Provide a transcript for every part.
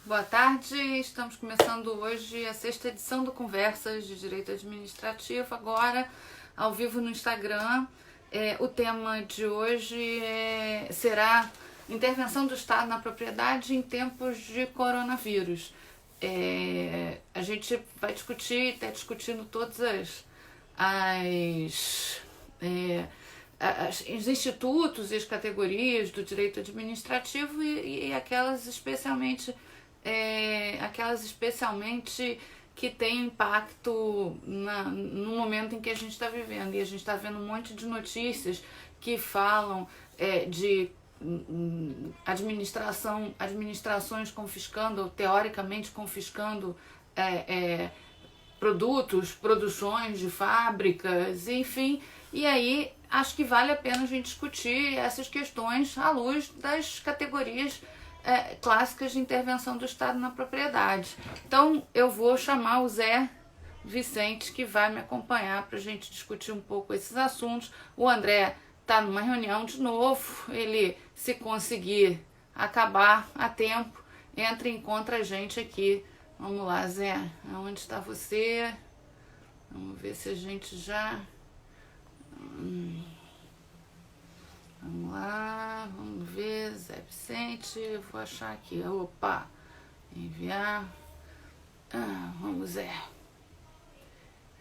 Boa tarde, estamos começando hoje a sexta edição do Conversas de Direito Administrativo, agora ao vivo no Instagram. O tema de hoje será intervenção do Estado na propriedade em tempos de coronavírus. A gente vai discutir, está discutindo todas os institutos e as categorias do direito administrativo e aquelas especialmente que têm impacto no momento em que a gente está vivendo. E a gente está vendo um monte de notícias que falam de administrações confiscando, ou teoricamente confiscando produtos, produções de fábricas, enfim. E aí acho que vale a pena a gente discutir essas questões à luz das categorias clássicas de intervenção do Estado na propriedade. Então eu vou chamar o Zé Vicente, que vai me acompanhar para a gente discutir um pouco esses assuntos. O André está numa reunião de novo, ele, se conseguir acabar a tempo, entra e encontra a gente aqui. Vamos lá, Zé, aonde está você? Vamos ver se a gente já... Vamos lá, vamos ver, Zé Vicente, eu vou achar aqui, opa, enviar, vamos Zé.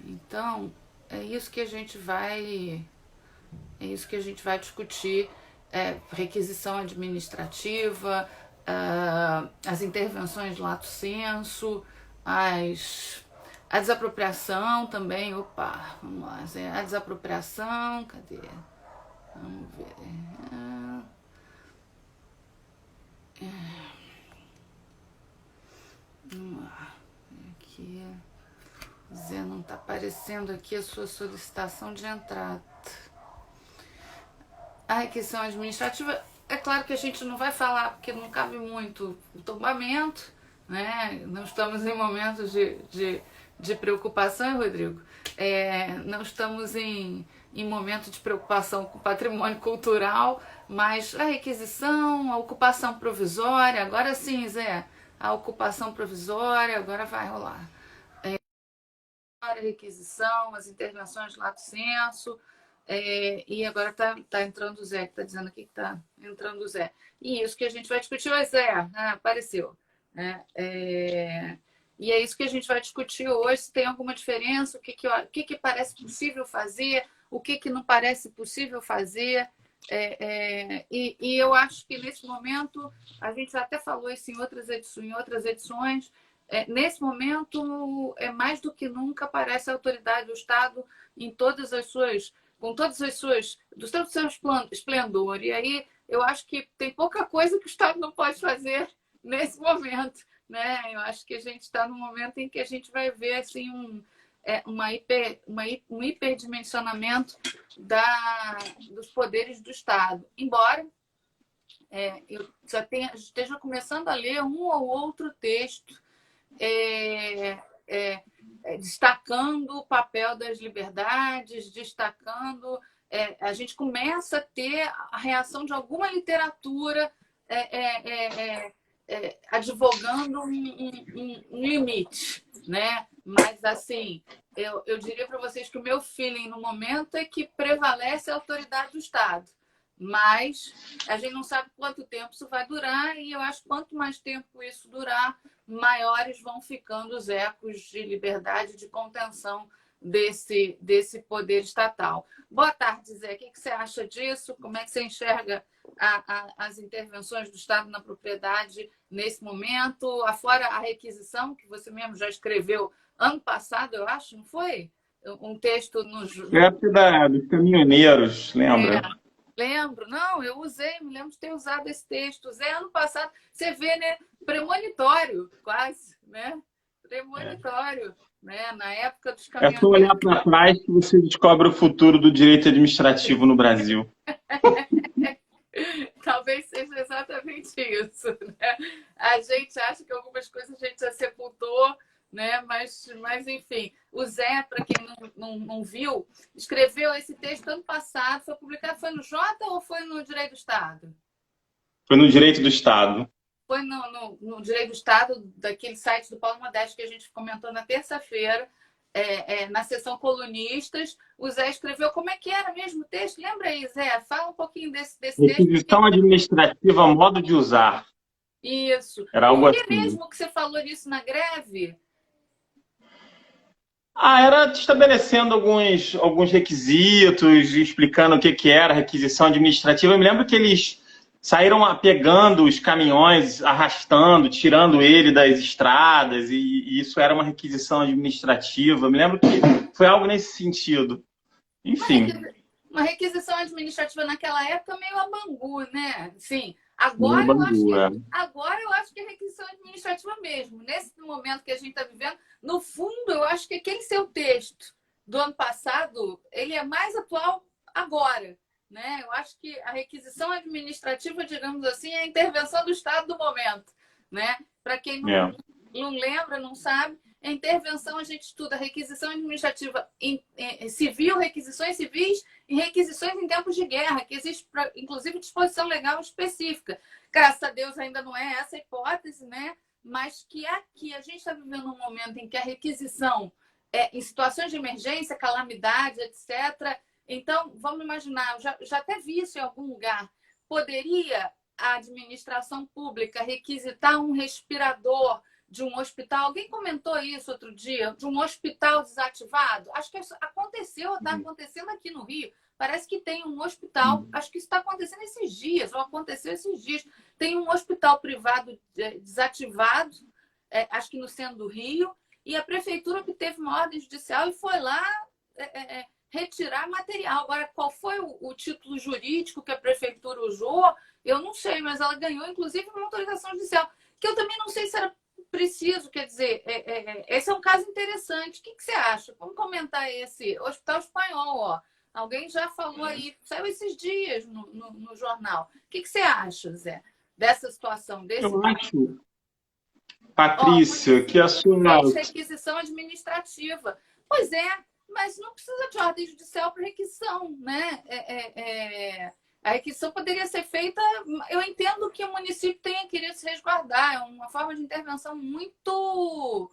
Então, é isso que a gente vai discutir, requisição administrativa, as intervenções lato sensu, a desapropriação também, opa, vamos lá, Zé, a desapropriação, cadê? Vamos ver. Vamos lá. Aqui. Zé, não está aparecendo aqui a sua solicitação de entrada. A requisição administrativa, é claro que a gente não vai falar, porque não cabe muito o tombamento, né? Não estamos em momentos de preocupação, Rodrigo. Não estamos em momento de preocupação com o patrimônio cultural, mas a requisição, a ocupação provisória, agora sim, Zé, a ocupação provisória, agora vai rolar. A requisição, as intervenções lato sensu, e agora tá entrando o Zé, que está dizendo aqui que está entrando o Zé. E isso que a gente vai discutir, oi Zé, apareceu. E é isso que a gente vai discutir hoje, se tem alguma diferença, o que parece possível fazer, o que não parece possível fazer. E eu acho que nesse momento, a gente até falou isso em outras edições, nesse momento, mais do que nunca, parece a autoridade do Estado em todas as suas, com todas as suas, do seu esplendor. E aí eu acho que tem pouca coisa que o Estado não pode fazer nesse momento, né? Eu acho que a gente está num momento em que a gente vai ver assim um hiperdimensionamento dos poderes do Estado. Embora eu já esteja começando a ler um ou outro texto destacando o papel das liberdades, destacando... a gente começa a ter a reação de alguma literatura advogando um limite, né? Mas, assim, eu diria para vocês que o meu feeling no momento é que prevalece a autoridade do Estado. Mas a gente não sabe quanto tempo isso vai durar e eu acho que quanto mais tempo isso durar, maiores vão ficando os ecos de liberdade, de contenção desse poder estatal. Boa tarde, Zé. O que você acha disso? Como é que você enxerga as intervenções do Estado na propriedade nesse momento? Afora a requisição, que você mesmo já escreveu ano passado, eu acho, não foi? Um texto nos... Época dos caminhoneiros, lembra? Lembro, não, eu usei, me lembro de ter usado esse texto. Usei ano passado, você vê, né? Premonitório, quase, né? Premonitório, né? Na época dos É só olhar caminhoneiros. para trás que você descobre o futuro do direito administrativo no Brasil. Talvez seja exatamente isso, né? A gente acha que algumas coisas a gente já sepultou, né? Mas enfim, o Zé, para quem não viu, escreveu esse texto ano passado, foi publicado, foi no Jota ou foi no Direito do Estado? Foi no direito do Estado. foi no Direito do Estado, daquele site do Paulo Modesto que a gente comentou na terça-feira, na seção colunistas, o Zé escreveu como é que era mesmo o texto. Lembra aí, Zé? Fala um pouquinho desse texto. Requisição administrativa, modo de usar. Isso. Era algo Por que assim. mesmo que você falou disso na greve? Era estabelecendo alguns requisitos, explicando o que era requisição administrativa. Eu me lembro que eles saíram pegando os caminhões, arrastando, tirando ele das estradas, e isso era uma requisição administrativa. Eu me lembro que foi algo nesse sentido. Enfim. Uma requisição administrativa naquela época meio a Bangu, né? Sim. Agora eu acho que é requisição administrativa mesmo. Nesse momento que a gente está vivendo, no fundo, eu acho que aquele seu texto do ano passado, ele é mais atual agora, né? Eu acho que a requisição administrativa, digamos assim, é a intervenção do Estado do momento, né? Para quem não lembra, não sabe, a intervenção a gente estuda requisição administrativa civil, requisições civis e requisições em tempos de guerra, que existe, inclusive, disposição legal específica. Graças a Deus ainda não é essa a hipótese, né? Mas que aqui a gente está vivendo um momento em que a requisição, em situações de emergência, calamidade, etc. Então, vamos imaginar, eu já até vi isso em algum lugar, poderia a administração pública requisitar um respirador de um hospital? Alguém comentou isso outro dia, de um hospital desativado? Acho que isso aconteceu, está acontecendo aqui no Rio. Parece que tem um hospital, acho que isso está acontecendo esses dias, ou aconteceu esses dias. Tem um hospital privado desativado, acho que no centro do Rio, e a prefeitura obteve uma ordem judicial e foi lá retirar material. Agora, qual foi o título jurídico que a prefeitura usou? Eu não sei, mas ela ganhou, inclusive, uma autorização judicial, que eu também não sei se era preciso, quer dizer, esse é um caso interessante. O que você acha? Vamos comentar esse Hospital Espanhol, ó. Alguém já falou aí, saiu esses dias no jornal. O que você acha, Zé, dessa situação? Eu acho, Patrícia, que a sua... requisição administrativa. Pois é, mas não precisa de ordem judicial para requisição, né? A requisição poderia ser feita... Eu entendo que o município tenha querido se resguardar. É uma forma de intervenção muito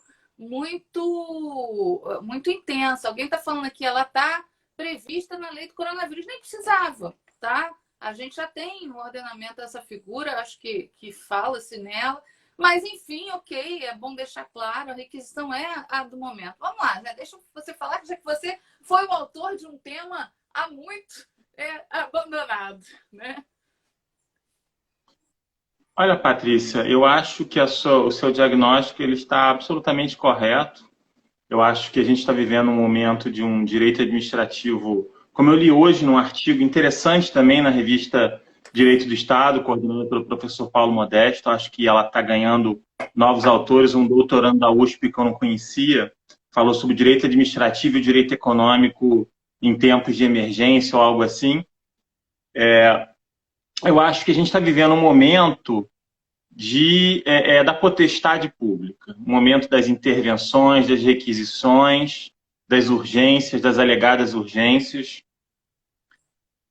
intensa. Alguém está falando aqui, ela está prevista na lei do coronavírus. Nem precisava, tá? A gente já tem no ordenamento essa figura, acho que fala-se nela. Mas, enfim, ok, é bom deixar claro, a requisição é a do momento. Vamos lá, né? Deixa você falar, já que você foi o autor de um tema há muito abandonado, né? Olha, Patrícia, eu acho que o seu diagnóstico ele está absolutamente correto. Eu acho que a gente está vivendo um momento de um direito administrativo, como eu li hoje num artigo interessante também na revista Direito do Estado, coordenado pelo professor Paulo Modesto. Acho que ela está ganhando novos autores. Um doutorando da USP que eu não conhecia falou sobre direito administrativo e direito econômico em tempos de emergência ou algo assim. Eu acho que a gente está vivendo um momento da potestade pública, um momento das intervenções, das requisições, das urgências, das alegadas urgências.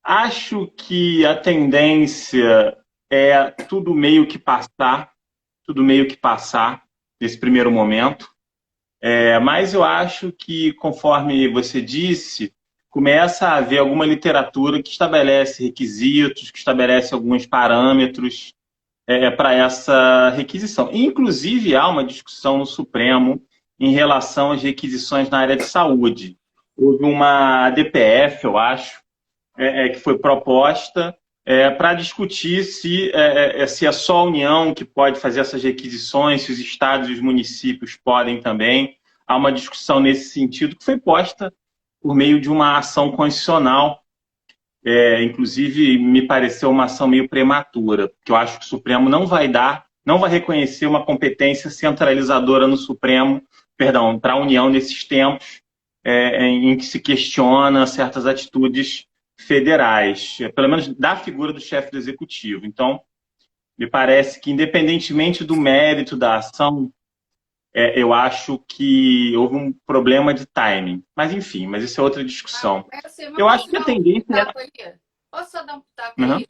Acho que a tendência é tudo meio que passar nesse primeiro momento. Mas eu acho que, conforme você disse, começa a haver alguma literatura que estabelece requisitos, que estabelece alguns parâmetros para essa requisição. Inclusive, há uma discussão no Supremo em relação às requisições na área de saúde. Houve uma DPF, eu acho, que foi proposta para discutir se é só a União que pode fazer essas requisições, se os estados e os municípios podem também. Há uma discussão nesse sentido que foi posta por meio de uma ação constitucional. Inclusive, me pareceu uma ação meio prematura, porque eu acho que o Supremo não vai reconhecer uma competência centralizadora no Supremo, para a União nesses tempos em que se questiona certas atitudes federais, pelo menos da figura do chefe do executivo. Então, me parece que, independentemente do mérito da ação, eu acho que houve um problema de timing. Mas, enfim, isso é outra discussão. Eu acho que a tendência Posso só dar um pitaco aí?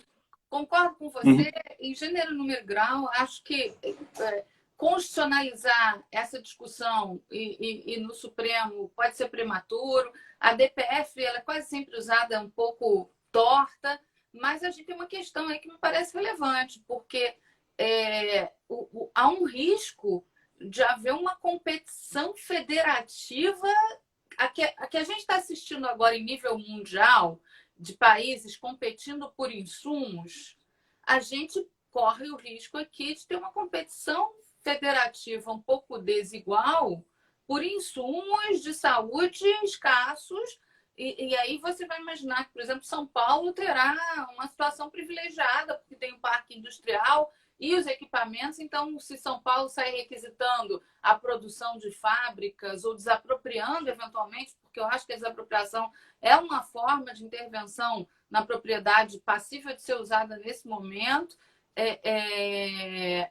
concordo com você, em gênero, número e grau. Acho que constitucionalizar essa discussão e no Supremo pode ser prematuro. A DPF ela é quase sempre usada um pouco torta, mas a gente tem uma questão aí que me parece relevante, porque há um risco de haver uma competição federativa a que a gente está assistindo agora em nível mundial, de países competindo por insumos. A gente corre o risco aqui de ter uma competição federativa um pouco desigual por insumos de saúde escassos. E aí você vai imaginar que, por exemplo, São Paulo terá uma situação privilegiada, porque tem um parque industrial e os equipamentos. Então, se São Paulo sair requisitando a produção de fábricas ou desapropriando eventualmente, porque eu acho que a desapropriação é uma forma de intervenção na propriedade passível de ser usada nesse momento,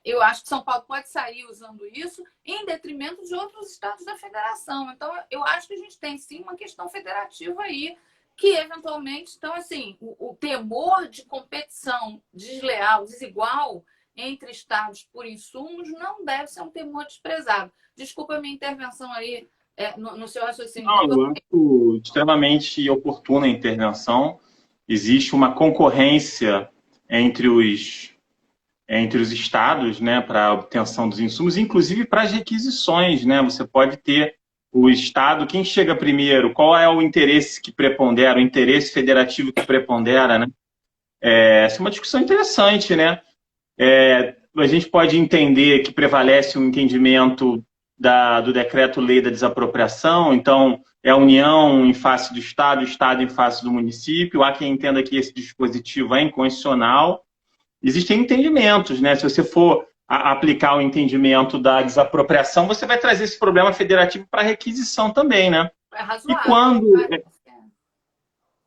eu acho que São Paulo pode sair usando isso em detrimento de outros estados da federação. Então, eu acho que a gente tem, sim, uma questão federativa aí, que, eventualmente, então, assim, o temor de competição desleal, desigual entre estados por insumos não deve ser um temor desprezado. Desculpa a minha intervenção aí no seu raciocínio. Não, eu acho extremamente oportuna a intervenção. Existe uma concorrência entre os estados, né, para a obtenção dos insumos, inclusive para as requisições, né? Você pode ter o estado, quem chega primeiro, qual é o interesse que prepondera, o interesse federativo que prepondera, né? Essa é uma discussão interessante, né? A gente pode entender que prevalece o entendimento do decreto-lei da desapropriação, então é a União em face do Estado, o Estado em face do município. Há quem entenda que esse dispositivo é inconstitucional. Existem entendimentos, né? Se você for aplicar o entendimento da desapropriação, você vai trazer esse problema federativo para a requisição também, né? É razoável. E quando...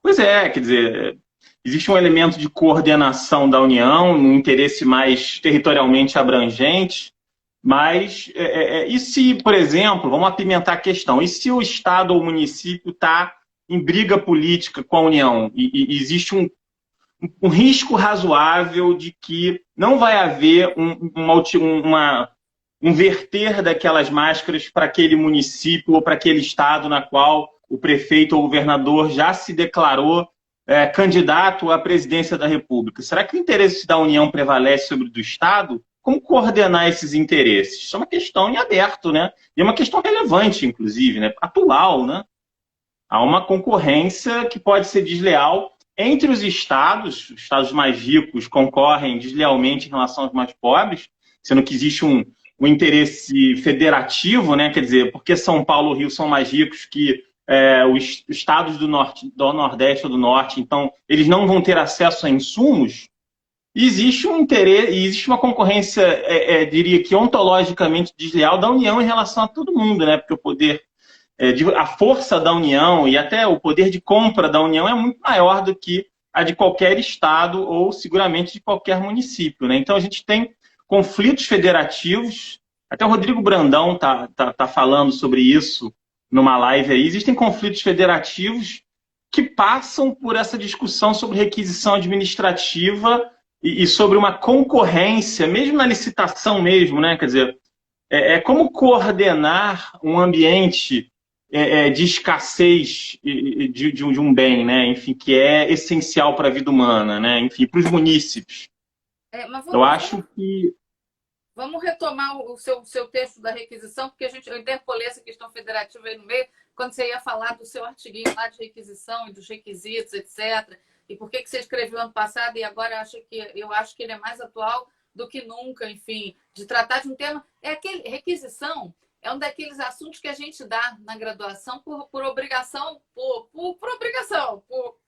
Pois é, quer dizer, existe um elemento de coordenação da União, um interesse mais territorialmente abrangente, mas e se, por exemplo, vamos apimentar a questão, e se o Estado ou o município está em briga política com a União e existe um risco razoável de que não vai haver um verter daquelas máscaras para aquele município ou para aquele estado na qual o prefeito ou o governador já se declarou candidato à presidência da República. Será que o interesse da União prevalece sobre o do Estado? Como coordenar esses interesses? Isso é uma questão em aberto, né? E é uma questão relevante, inclusive, né? Atual, né? Há uma concorrência que pode ser desleal entre os estados mais ricos concorrem deslealmente em relação aos mais pobres, sendo que existe um interesse federativo, né? Quer dizer, porque São Paulo e Rio são mais ricos que os estados do Nordeste ou do Norte, então eles não vão ter acesso a insumos. E existe um interesse, existe uma concorrência, diria que ontologicamente desleal da União em relação a todo mundo, né? Porque o poder, a força da União e até o poder de compra da União é muito maior do que a de qualquer estado ou seguramente de qualquer município, né? Então a gente tem conflitos federativos, até o Rodrigo Brandão tá falando sobre isso numa live aí. Existem conflitos federativos que passam por essa discussão sobre requisição administrativa e sobre uma concorrência, mesmo na licitação mesmo, né? Quer dizer, como coordenar um ambiente de escassez de um bem, né? Enfim, que é essencial para a vida humana, né? Enfim, para os munícipes. Eu acho que... Vamos retomar o seu texto da requisição, porque eu interpolei essa questão federativa aí no meio, quando você ia falar do seu artiguinho lá de requisição e dos requisitos, etc. E por que você escreveu ano passado e agora eu acho que ele é mais atual do que nunca, enfim, de tratar de um tema... Requisição é um daqueles assuntos que a gente dá na graduação por obrigação,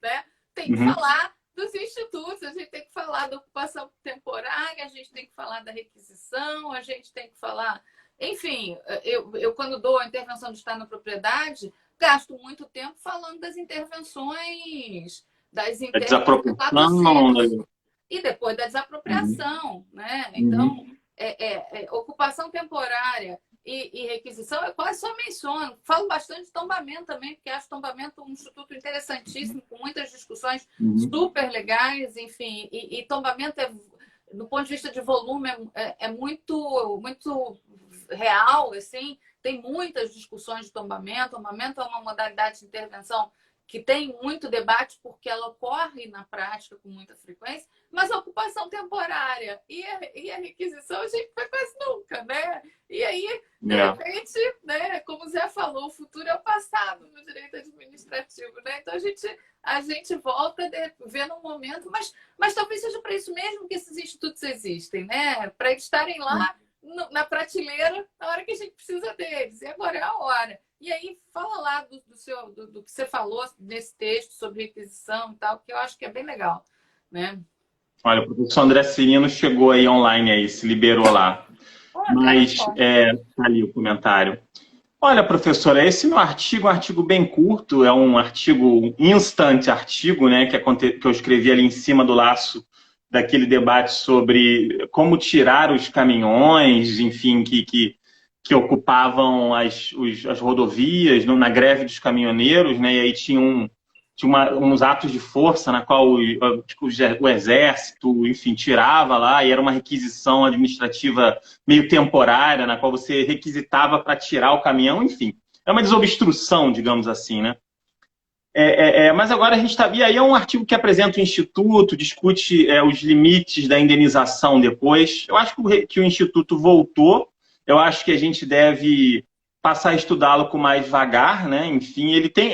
né? Tem que falar dos institutos, a gente tem que falar da ocupação temporária, a gente tem que falar da requisição, a gente tem que falar... Enfim, eu quando dou a intervenção do Estado na propriedade, gasto muito tempo falando das intervenções, das desapropriação, e depois da desapropriação, né? Então, ocupação temporária e requisição, eu quase só menciono. Falo bastante de tombamento também, porque acho tombamento um instituto interessantíssimo, com muitas discussões super legais, enfim. E tombamento, do ponto de vista de volume, é muito, muito real, assim. Tem muitas discussões de tombamento. Tombamento é uma modalidade de intervenção que tem muito debate porque ela ocorre na prática com muita frequência, mas a ocupação temporária e a requisição a gente vai quase nunca, né? E aí, de repente, né, como o Zé falou, o futuro é o passado no direito administrativo, né? Então a gente volta vendo um momento, mas talvez seja para isso mesmo que esses institutos existem, né? Para eles estarem lá na prateleira na hora que a gente precisa deles. E agora é a hora. E aí, fala lá do que você falou nesse texto sobre requisição e tal, que eu acho que é bem legal, né? Olha, o professor André Cirino chegou aí online, aí, se liberou lá. Mas, tá ali o comentário. Olha, professora, esse meu artigo é um artigo bem curto, é um artigo, instant artigo, né, que eu escrevi ali em cima do laço daquele debate sobre como tirar os caminhões, enfim, que ocupavam as rodovias na greve dos caminhoneiros, né? E aí tinha uns atos de força na qual o exército, enfim, tirava lá, e era uma requisição administrativa meio temporária, na qual você requisitava para tirar o caminhão, enfim. É uma desobstrução, digamos assim, né? Mas agora a gente está... E aí é um artigo que apresenta o Instituto, discute os limites da indenização depois. Eu acho que o Instituto voltou. Eu acho que a gente deve passar a estudá-lo com mais vagar, né? Enfim, ele tem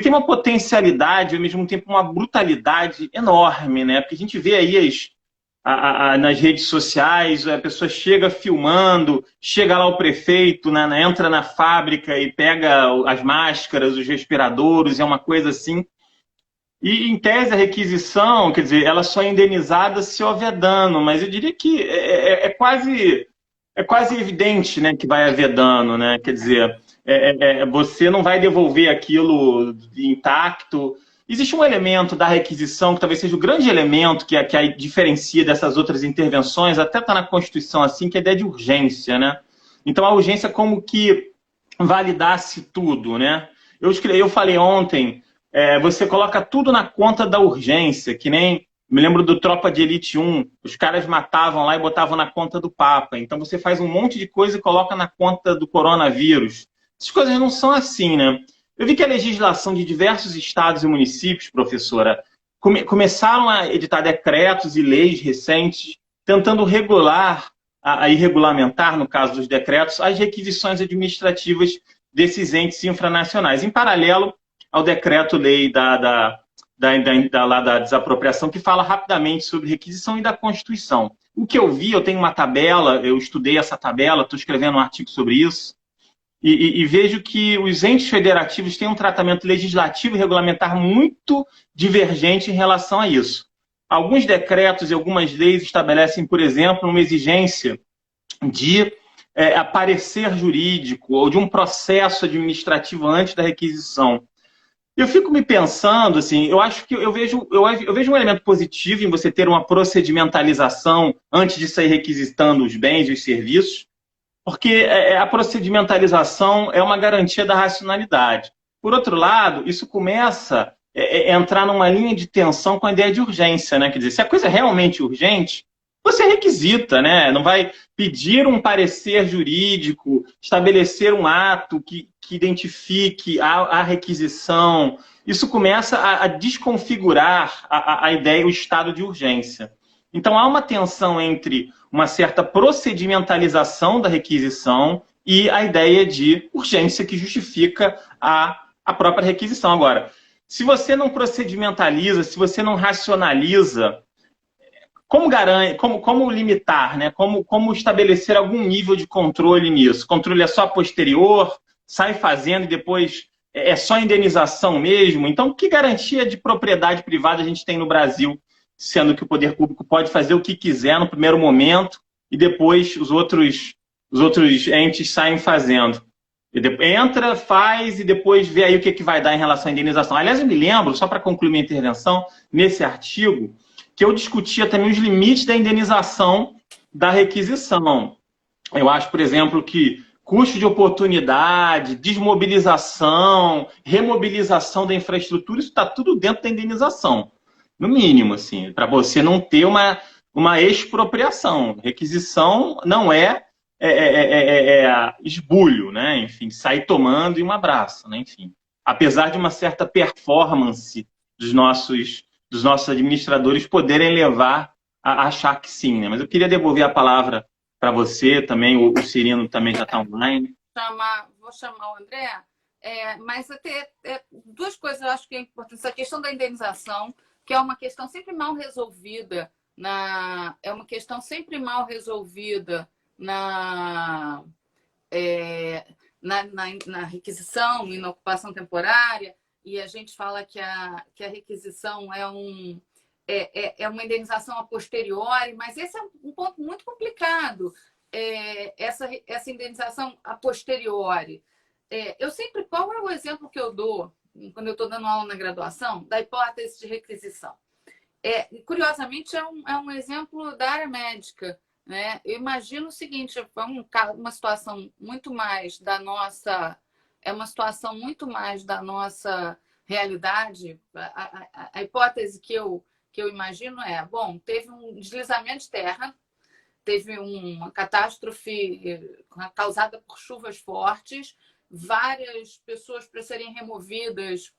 uma potencialidade, ao mesmo tempo uma brutalidade enorme, né? Porque a gente vê aí nas redes sociais, a pessoa chega filmando, chega lá o prefeito, né, entra na fábrica e pega as máscaras, os respiradores, é uma coisa assim. E, em tese, a requisição, quer dizer, ela só é indenizada se houver dano, mas eu diria que é quase evidente, né, que vai haver dano, né? Quer dizer, você não vai devolver aquilo intacto. Existe um elemento da requisição que talvez seja o grande elemento que a diferencia dessas outras intervenções, até está na Constituição assim, que é a ideia de urgência, né? Então, a urgência como que validasse tudo, né? Eu falei ontem, você coloca tudo na conta da urgência, que nem... Me lembro do Tropa de Elite 1, os caras matavam lá e botavam na conta do Papa. Então você faz um monte de coisa e coloca na conta do coronavírus. Essas coisas não são assim, né? Eu vi que a legislação de diversos estados e municípios, professora, começaram a editar decretos e leis recentes tentando regular e regulamentar, no caso dos decretos, as requisições administrativas desses entes infranacionais, em paralelo ao decreto-lei da desapropriação, que fala rapidamente sobre requisição e da Constituição. O que eu vi, eu tenho uma tabela, eu estudei essa tabela, estou escrevendo um artigo sobre isso, e vejo que os entes federativos têm um tratamento legislativo e regulamentar muito divergente em relação a isso. Alguns decretos e algumas leis estabelecem, por exemplo, uma exigência de parecer jurídico ou de um processo administrativo antes da requisição. Eu fico me pensando, assim, eu acho que eu vejo um elemento positivo em você ter uma procedimentalização antes de sair requisitando os bens e os serviços, porque a procedimentalização é uma garantia da racionalidade. Por outro lado, isso começa a entrar numa linha de tensão com a ideia de urgência, né? Quer dizer, se a coisa é realmente urgente, você requisita, né? Não vai pedir um parecer jurídico, estabelecer um ato que identifique a requisição. Isso começa a desconfigurar a ideia, o estado de urgência. Então, há uma tensão entre uma certa procedimentalização da requisição e a ideia de urgência que justifica a própria requisição. Agora, se você não procedimentaliza, se você não racionaliza, como limitar, né? Como estabelecer algum nível de controle nisso? Controle é só posterior, sai fazendo e depois é só indenização mesmo? Então, que garantia de propriedade privada a gente tem no Brasil, sendo que o poder público pode fazer o que quiser no primeiro momento e depois os outros entes saem fazendo? Entra, faz e depois vê aí o que vai dar em relação à indenização. Aliás, eu me lembro, só para concluir minha intervenção, nesse artigo, que eu discutia também os limites da indenização da requisição. Eu acho, por exemplo, que custo de oportunidade, desmobilização, remobilização da infraestrutura, isso está tudo dentro da indenização. No mínimo, assim, para você não ter uma expropriação. Requisição não esbulho, né? Enfim, sair tomando e um abraço, né? Enfim. Apesar de uma certa performance dos nossos administradores poderem levar a achar que sim, né? Mas eu queria devolver a palavra para você também, o Cirino também já está online. Vou chamar o André, mas até duas coisas eu acho que é importante. A questão da indenização, que é uma questão sempre mal resolvida, é uma questão sempre mal resolvida na requisição e na ocupação temporária, e a gente fala que a requisição é uma indenização a posteriori, mas esse é um ponto muito complicado, essa indenização a posteriori. Qual é o exemplo que eu dou quando eu estou dando aula na graduação da hipótese de requisição? Curiosamente, é um exemplo da área médica, né? Eu imagino o seguinte, uma situação muito mais da nossa... É uma situação muito mais da nossa realidade. A hipótese que eu imagino bom, teve um deslizamento de terra, teve uma catástrofe causada por chuvas fortes, várias pessoas para serem removidas,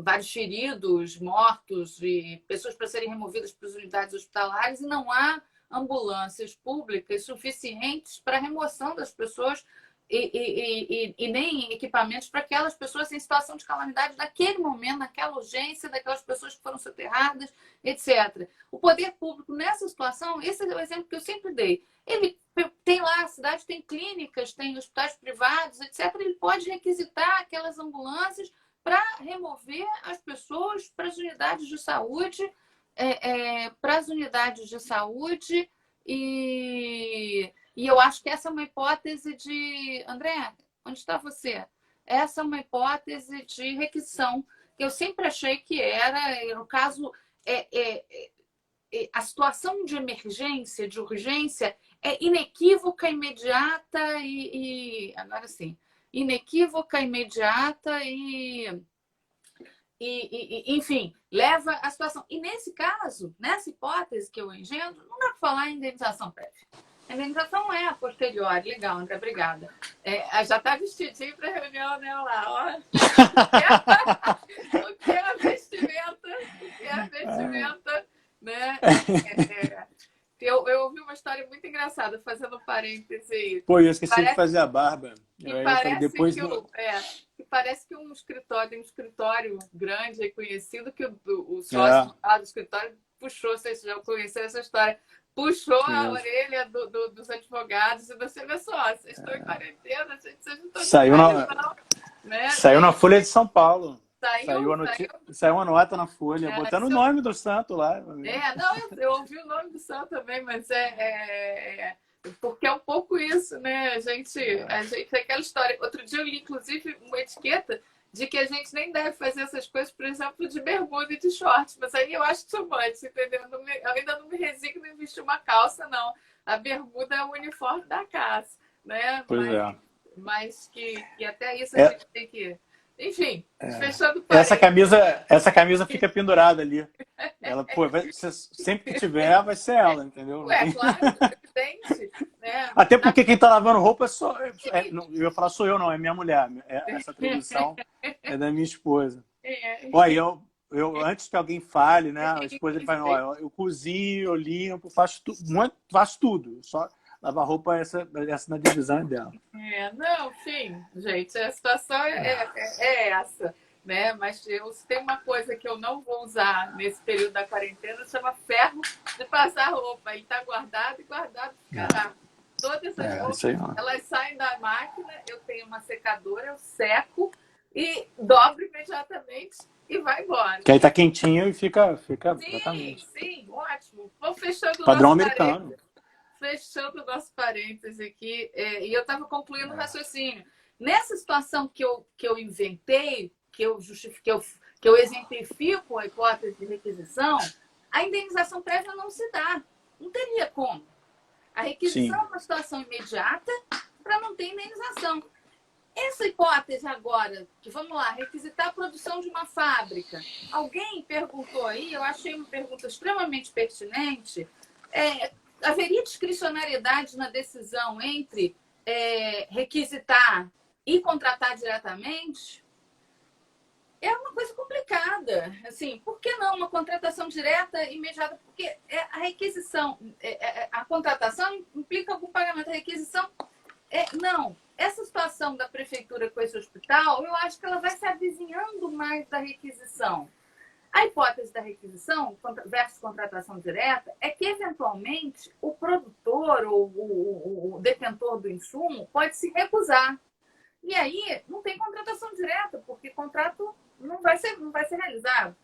vários feridos, mortos, e pessoas para serem removidas para as unidades hospitalares, e não há ambulâncias públicas suficientes para a remoção das pessoas e nem equipamentos para aquelas pessoas em situação de calamidade naquele momento, naquela urgência, daquelas pessoas que foram soterradas, etc. O poder público, nessa situação, esse é o exemplo que eu sempre dei. Ele tem lá, a cidade tem clínicas, tem hospitais privados, etc. Ele pode requisitar aquelas ambulâncias para remover as pessoas para as unidades de saúde, e eu acho que essa é uma hipótese de... André, onde está você? Essa é uma hipótese de requisição, que eu sempre achei que era, no caso, a situação de emergência, de urgência, é inequívoca, imediata agora sim, inequívoca, imediata enfim, leva à situação. E nesse caso, nessa hipótese que eu engendro, não dá para falar em indenização prévia. A indenização é a posteriori. Legal, André, obrigada. Já está vestidinho para a reunião, né? Lá, ó. O que é a vestimenta? O que é a vestimenta? Né? Eu ouvi uma história muito engraçada, fazendo parêntese. Pô, eu esqueci de fazer a barba. Parece que um escritório grande e conhecido, que o sócio do escritório puxou, vocês já conheceram essa história, puxou a orelha dos advogados e você vê só, vocês estão em quarentena, gente, vocês não estão Saiu na Folha de São Paulo. Saiu uma nota na Folha, botando o nome do santo lá. Eu ouvi o nome do santo também, mas porque é um pouco isso, né? A gente aquela história. Outro dia eu li, inclusive, uma etiqueta de que a gente nem deve fazer essas coisas, por exemplo, de bermuda e de shorts, mas aí eu acho too much, entendeu? Eu ainda não me resigno em vestir uma calça, não. A bermuda é o uniforme da casa, né? Mas que até isso a gente tem que... Enfim, fechando essa camisa fica pendurada ali. Ela, sempre que tiver, vai ser ela, entendeu? Claro, evidente. Né? Até porque quem tá lavando roupa eu ia falar sou eu, não, é minha mulher. Essa tradução é da minha esposa. Olha, eu antes que alguém fale, né? A esposa ele fala, eu cozinho, eu limpo, faço tudo. Só lavar roupa, essa na divisão dela. Não, sim, gente, a situação é essa, né? Mas tem uma coisa que eu não vou usar nesse período da quarentena, chama ferro de passar roupa. Ele está guardado e ficará. Todas as roupas, elas saem da máquina, eu tenho uma secadora, eu seco e dobro imediatamente e vai embora. Que aí tá quentinho e fica exatamente. Sim, ótimo. Vamos fechando o padrão americano. Fechando o nosso parêntese aqui, e eu estava concluindo o raciocínio. Nessa situação que eu inventei, que eu justifiquei, que eu exemplifico a hipótese de requisição, a indenização prévia não se dá. Não teria como. A requisição é uma situação imediata para não ter indenização. Essa hipótese agora, que vamos lá, requisitar a produção de uma fábrica. Alguém perguntou aí, eu achei uma pergunta extremamente pertinente, haveria discricionariedade na decisão entre requisitar e contratar diretamente? É uma coisa complicada. Assim, por que não uma contratação direta imediata? Porque a requisição, a contratação implica algum pagamento. A requisição, não. Essa situação da prefeitura com esse hospital, eu acho que ela vai se avizinhando mais da requisição. A hipótese da requisição versus contratação direta é que, eventualmente, o produtor ou o detentor do insumo pode se recusar. E aí não tem contratação direta, porque contrato não vai ser realizado.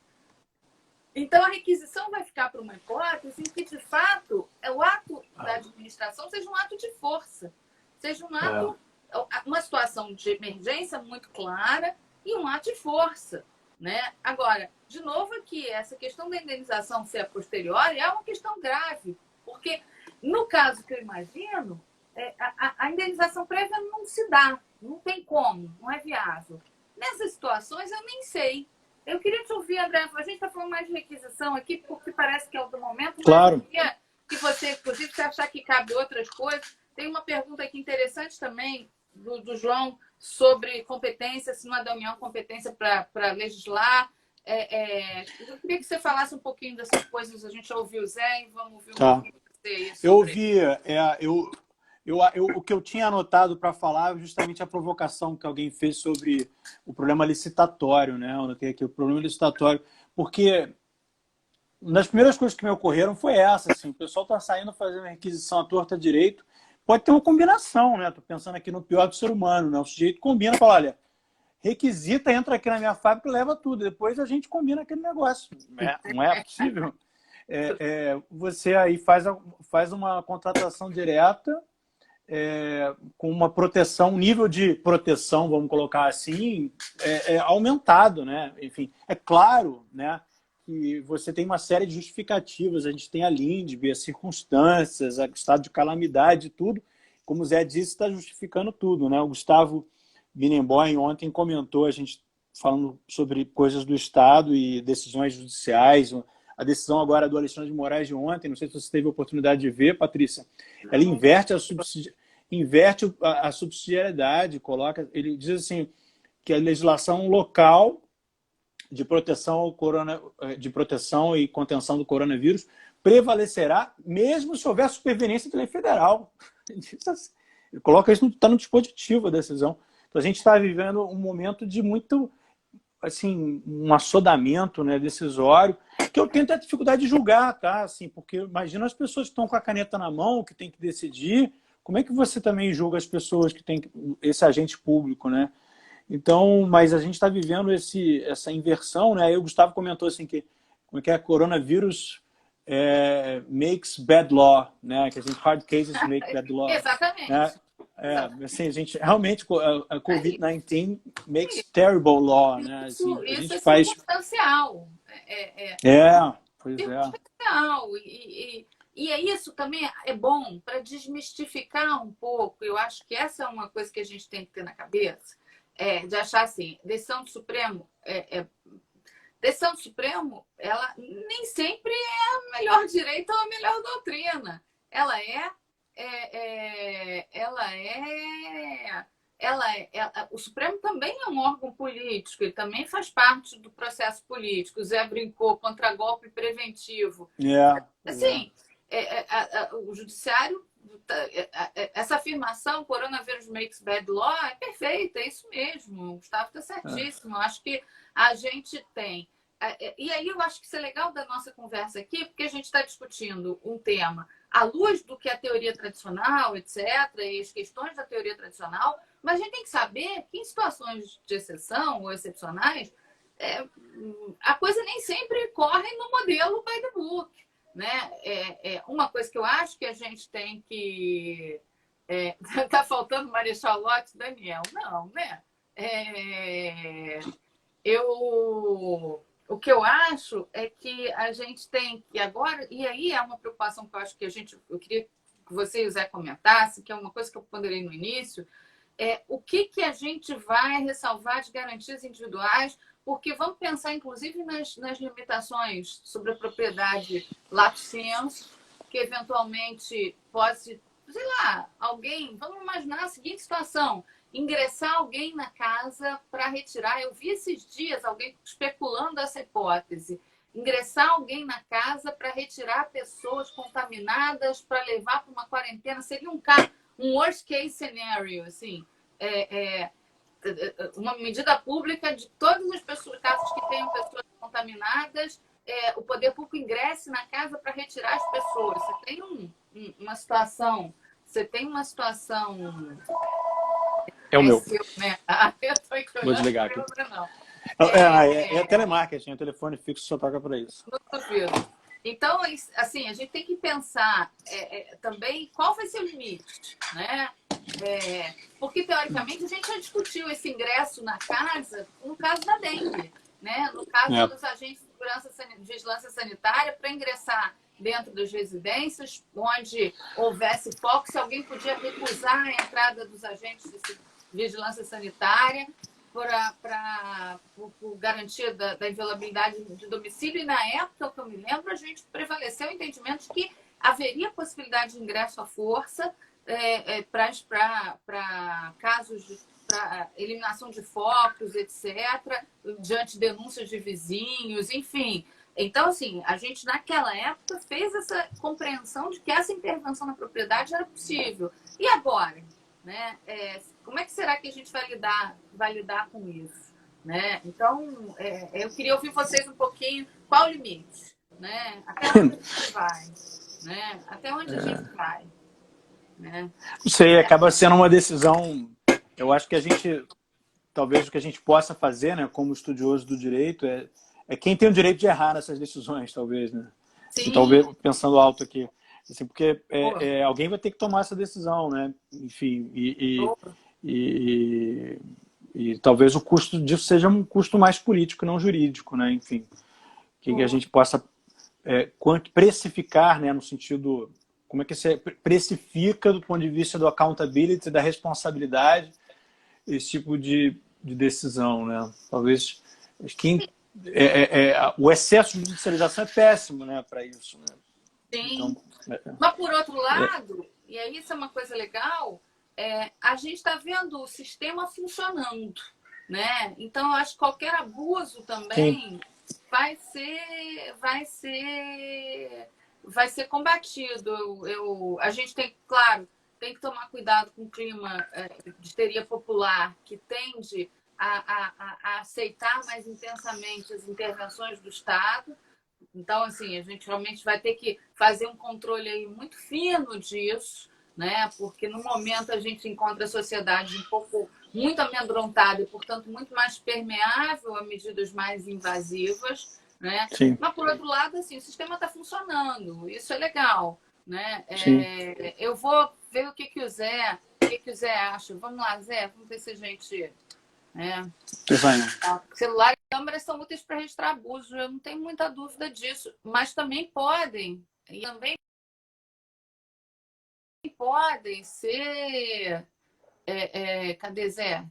Então, a requisição vai ficar para uma hipótese em que, de fato, o ato da administração seja um ato de força, seja um ato, uma situação de emergência muito clara e um ato de força, né? Agora, de novo aqui, essa questão da indenização ser a posteriori é uma questão grave, porque, no caso que eu imagino, a indenização prévia não se dá, não tem como, não é viável. Nessas situações, eu nem sei. Eu queria te ouvir, André. A gente está falando mais de requisição aqui, porque parece que é o do momento. Claro. Mas que você, inclusive, se achar que cabe outras coisas. Tem uma pergunta aqui interessante também, do João, sobre competência, se não é da União competência para legislar. Eu queria que você falasse um pouquinho dessas coisas. A gente ouviu o Zé e vamos ouvir um pouquinho de você. Eu ouvi... o que eu tinha anotado para falar é justamente a provocação que alguém fez sobre o problema licitatório, né? Eu notei aqui o problema licitatório, porque uma das primeiras coisas que me ocorreram foi essa, assim, o pessoal está saindo fazendo requisição à torta à direito, pode ter uma combinação, né? Estou pensando aqui no pior do ser humano, né? O sujeito combina, fala, olha, requisita, entra aqui na minha fábrica e leva tudo, depois a gente combina aquele negócio. Não é possível. Você aí faz uma contratação direta, com uma proteção, um nível de proteção, vamos colocar assim, aumentado, né? Enfim, é claro, né, que você tem uma série de justificativas, a gente tem a LINDB, as circunstâncias, o estado de calamidade, tudo, como o Zé disse, está justificando tudo, né? O Gustavo Binemboim ontem comentou, a gente falando sobre coisas do Estado e decisões judiciais, a decisão agora do Alexandre de Moraes de ontem, não sei se você teve a oportunidade de ver, Patrícia, ela inverte a subsidiariedade, ele diz assim, que a legislação local de proteção e contenção do coronavírus prevalecerá mesmo se houver superveniência da lei federal. Ele coloca isso, está no dispositivo da decisão. Então, a gente está vivendo um momento de muito, assim, um assodamento, né, decisório, que eu tenho até dificuldade de julgar, tá? Assim, porque imagina as pessoas que estão com a caneta na mão, que tem que decidir, como é que você também julga as pessoas que têm esse agente público, né? Então, mas a gente está vivendo essa inversão, né? Aí o Gustavo comentou assim que, como é que é, coronavírus makes bad law, né? Que a gente, hard cases make bad law. Exatamente. Né? Assim, a gente realmente, a COVID-19 makes terrible law, né? Assim, Isso a gente é circunstancial. Pois circunstancial. E isso também é bom para desmistificar um pouco. Eu acho que essa é uma coisa que a gente tem que ter na cabeça, de achar assim, decisão do Supremo, decisão do Supremo, ela nem sempre é a melhor direita ou a melhor doutrina. O Supremo também é um órgão político, ele também faz parte do processo político. O Zé brincou contra golpe preventivo. Assim, o judiciário, essa afirmação, coronavírus makes bad law, é perfeita, é isso mesmo. O Gustavo está certíssimo. Eu acho que a gente tem. E aí eu acho que isso é legal da nossa conversa aqui, porque a gente está discutindo um tema à luz do que é a teoria tradicional, etc., e as questões da teoria tradicional, mas a gente tem que saber que em situações de exceção ou excepcionais, a coisa nem sempre corre no modelo by the book, né? Uma coisa que eu acho que a gente tem que... Tá faltando Marechal Lott, Daniel? Não, né? O que eu acho é que a gente tem que agora, e aí é uma preocupação que eu acho que eu queria que você e o Zé comentassem, que é uma coisa que eu ponderei no início, o que a gente vai ressalvar de garantias individuais, porque vamos pensar, inclusive, nas limitações sobre a propriedade lato sensu, que eventualmente pode, sei lá, alguém, vamos imaginar a seguinte situação, ingressar alguém na casa para retirar, eu vi esses dias alguém especulando essa hipótese, ingressar alguém na casa para retirar pessoas contaminadas, para levar para uma quarentena, seria um worst case scenario, assim, uma medida pública de todas as pessoas, casos que tenham pessoas contaminadas, o poder público ingresse na casa para retirar as pessoas. Você tem uma situação, É o meu. seu, né? Eu tô Vou desligar aqui. não. É telemarketing, o telefone fixo só toca para isso. Não duvido. Então, assim, a gente tem que pensar também qual vai ser o limite, né? Porque, teoricamente, a gente já discutiu esse ingresso na casa no caso da dengue, né? No caso dos agentes de vigilância sanitária, para ingressar dentro das residências, onde houvesse foco, se alguém podia recusar a entrada dos agentes de vigilância sanitária por garantia da inviolabilidade de domicílio. E na época, que eu me lembro, a gente prevaleceu o entendimento de que haveria possibilidade de ingresso à força para casos de eliminação de focos, etc., diante de denúncias de vizinhos, enfim. Então, assim, a gente naquela época fez essa compreensão de que essa intervenção na propriedade era possível. E agora? Né? Como é que será que a gente vai lidar com isso? Né? Então, eu queria ouvir vocês um pouquinho qual o limite, né? Até onde a gente vai? Né? Até onde a gente vai? Né? Não sei, acaba sendo uma decisão. Eu acho que talvez o que a gente possa fazer, né, como estudioso do direito, é quem tem o direito de errar nessas decisões, talvez, né? Sim. Talvez, pensando alto aqui. Assim, porque alguém vai ter que tomar essa decisão, né? Enfim, e talvez o custo disso seja um custo mais político, não jurídico, né? Enfim, que a gente possa precificar, né? No sentido, como é que você precifica do ponto de vista do accountability, da responsabilidade, esse tipo de decisão, né? Talvez o excesso de judicialização é péssimo, né? Para isso, né? Sim. Então, mas, por outro lado, e aí isso é uma coisa legal, a gente está vendo o sistema funcionando, né? Então, eu acho que qualquer abuso também vai ser combatido. A gente tem, claro, tem que tomar cuidado com o clima de histeria popular que tende a aceitar mais intensamente as intervenções do Estado. Então, assim, a gente realmente vai ter que fazer um controle aí muito fino disso, né? Porque no momento a gente encontra a sociedade muito amedrontada e, portanto, muito mais permeável a medidas mais invasivas, né? Sim. Mas, por outro lado, assim, o sistema está funcionando, isso é legal, né? Eu vou ver o que o Zé acha. Vamos lá, Zé, vamos ver se a gente... Celular e câmeras são úteis para registrar abuso, eu não tenho muita dúvida disso, mas também podem ser, cadê Zé?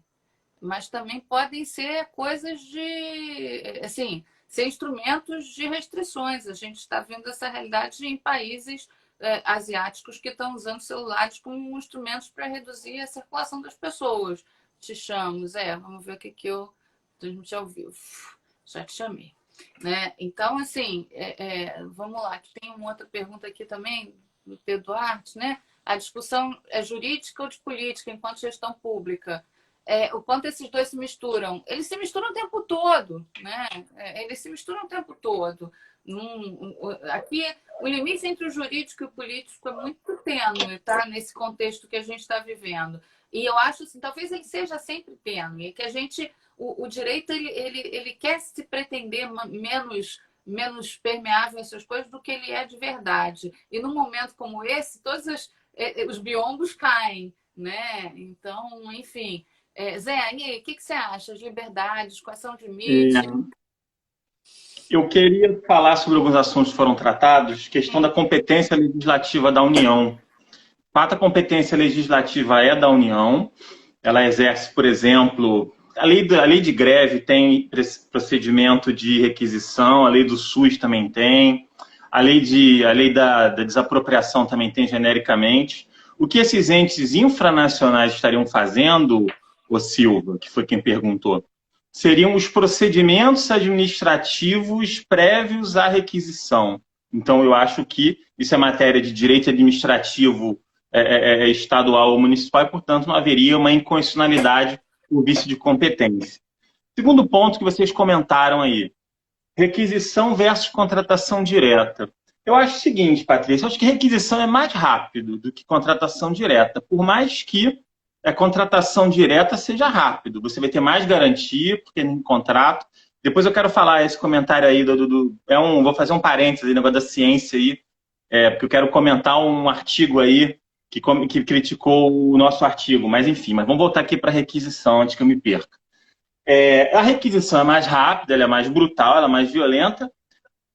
Mas também podem ser coisas assim, ser instrumentos de restrições. A gente está vendo essa realidade em países asiáticos que estão usando celulares como instrumentos para reduzir a circulação das pessoas. Te chamo, Zé, vamos ver o que eu transmiti ao vivo. Já te chamei. Né? Então, assim, vamos lá, que tem uma outra pergunta aqui também, do Pedro Duarte, né? A discussão é jurídica ou de política enquanto gestão pública? O quanto esses dois se misturam? Eles se misturam o tempo todo, né? Eles se misturam o tempo todo. Aqui, o limite entre o jurídico e o político é muito tênue, tá? Nesse contexto que a gente está vivendo. E eu acho assim, talvez ele seja sempre tênue, que a gente, o direito, ele quer se pretender menos permeável a essas coisas do que ele é de verdade. E num momento como esse, todos os biombos caem, né? Então, enfim. Zé, e aí, o que você acha? As liberdades, quais são os limites? Eu queria falar sobre alguns assuntos que foram tratados, questão da competência legislativa da União. fato, a competência legislativa é da União. Ela exerce, por exemplo, a lei de greve tem procedimento de requisição, a lei do SUS também tem, a lei da desapropriação também tem genericamente. O que esses entes infranacionais estariam fazendo, ô Silva, que foi quem perguntou, seriam os procedimentos administrativos prévios à requisição. Então, eu acho que isso é matéria de direito administrativo estadual ou municipal e, portanto, não haveria uma inconstitucionalidade por vício de competência. Segundo ponto que vocês comentaram aí, requisição versus contratação direta. Eu acho o seguinte, Patrícia, eu acho que requisição é mais rápido do que contratação direta, por mais que a contratação direta seja rápido. Você vai ter mais garantia, porque tem contrato. Depois eu quero falar esse comentário aí vou fazer um parênteses aí, negócio da ciência aí, porque eu quero comentar um artigo aí que criticou o nosso artigo, mas enfim, vamos voltar aqui para a requisição antes que eu me perca. A requisição é mais rápida, ela é mais brutal, ela é mais violenta,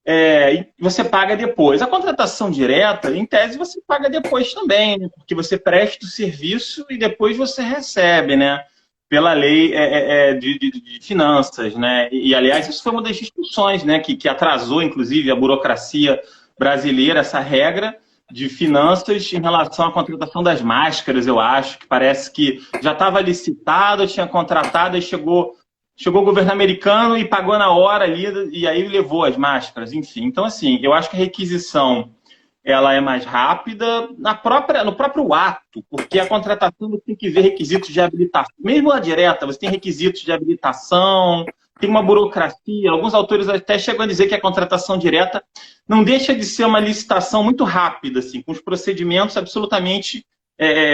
e você paga depois. A contratação direta, em tese, você paga depois também, né? Porque você presta o serviço e depois você recebe, né? Pela lei de finanças, né? E, aliás, isso foi uma das discussões, né? Que atrasou, inclusive, a burocracia brasileira, essa regra de finanças em relação à contratação das máscaras, eu acho, que parece que já estava licitado, tinha contratado e chegou o governo americano e pagou na hora ali, e aí levou as máscaras, enfim. Então, assim, eu acho que a requisição ela é mais rápida no próprio ato, porque a contratação você tem que ver requisitos de habilitação. Mesmo a direta, você tem requisitos de habilitação, tem uma burocracia. Alguns autores até chegam a dizer que a contratação direta não deixa de ser uma licitação muito rápida, assim, com os procedimentos absolutamente...